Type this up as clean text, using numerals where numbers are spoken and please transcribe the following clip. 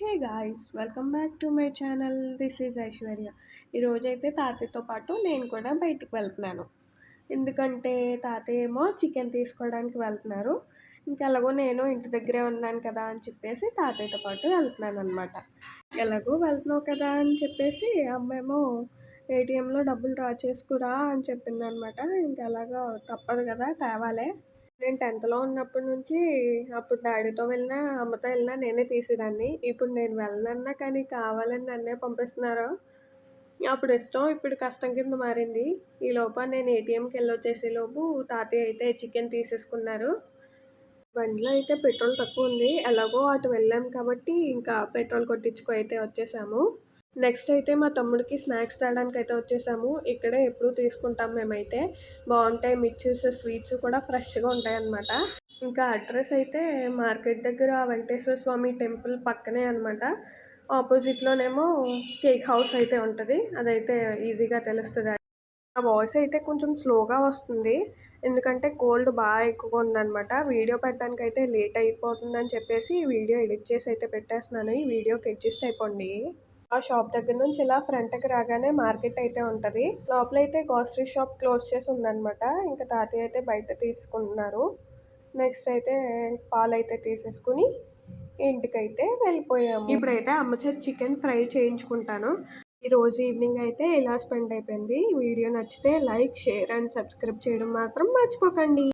Hey guys, welcome back to my channel. This is Aishwarya. ఈరోజైతే తాతయ్యతో పాటు నేను కూడా బయటికి వెళ్తున్నాను. ఎందుకంటే తాతయ్య ఏమో చికెన్ తీసుకోవడానికి వెళ్తున్నారు. ఎలాగో నేను ఇంటి దగ్గరే ఉన్నాను కదా అని చెప్పేసి తాతయ్యతో పాటు వెళ్తున్నాను అనమాట. ఎలాగో వెళ్తున్నావు కదా అని చెప్పేసి అమ్మేమో ఏటీఎంలో డబ్బులు డ్రా చేసుకురా అని చెప్పింది అనమాట. ఎలాగో తప్పదు కదా, తేవాలే. నేను 10థ్‌లో ఉన్నప్పటి నుంచి అప్పుడు డ్యాడీతో వెళ్ళినా, అమ్మతో వెళ్ళినా నేనే తీసేదాన్ని. ఇప్పుడు నేను వెళ్ళనన్నా కానీ కావాలని నన్నే పంపిస్తున్నారు. అప్పుడు ఇష్టం, ఇప్పుడు కష్టం కింద మారింది. ఈలోపు నేను ఏటీఎంకెళ్ళొచ్చేసేలోపు తాతయ్య అయితే చికెన్ తీసేసుకున్నారు. బండిలో అయితే పెట్రోల్ తక్కువ ఉంది. ఎలాగో అటు వెళ్ళాం కాబట్టి ఇంకా పెట్రోల్ కొట్టించుకు అయితే వచ్చేసాము. నెక్స్ట్ అయితే మా తమ్ముడికి స్నాక్స్ తేడానికి అయితే వచ్చేసాము. ఇక్కడే ఎప్పుడూ తీసుకుంటాం మేమైతే. బాగుంటాయి మిక్చర్స్, స్వీట్స్ కూడా ఫ్రెష్గా ఉంటాయన్నమాట. ఇంకా అడ్రస్ అయితే మార్కెట్ దగ్గర వెంకటేశ్వర స్వామి టెంపుల్ పక్కనే అనమాట. ఆపోజిట్లోనేమో కేక్ హౌస్ అయితే ఉంటుంది. అదైతే ఈజీగా తెలుస్తుంది. ఆ వాయిస్ అయితే కొంచెం స్లోగా వస్తుంది, ఎందుకంటే కోల్డ్ బాగా ఎక్కువగా ఉందన్నమాట. వీడియో పెట్టడానికి అయితే లేట్ అయిపోతుందని చెప్పేసి వీడియో ఎడిట్ చేసి అయితే పెట్టేస్తున్నాను. ఈ వీడియోకి అడ్జస్ట్ అయిపోండి. ఆ షాప్ దగ్గర నుంచి ఇలా ఫ్రంట్కి రాగానే మార్కెట్ అయితే ఉంటుంది. లోపలైతే గ్రోసరీ షాప్ క్లోజ్ చేసి ఉందన్నమాట. ఇంకా తాతయ్య అయితే బయట తీసుకుంటున్నారు. నెక్స్ట్ అయితే పాలు అయితే తీసేసుకుని ఇంటికైతే వెళ్ళిపోయాము. ఇప్పుడైతే అమ్మ చేతి చికెన్ ఫ్రై చేయించుకుంటాను. ఈరోజు ఈవినింగ్ అయితే ఇలా స్పెండ్ అయిపోయింది. వీడియో నచ్చితే లైక్, షేర్ అండ్ సబ్స్క్రైబ్ చేయడం మాత్రం మర్చిపోకండి.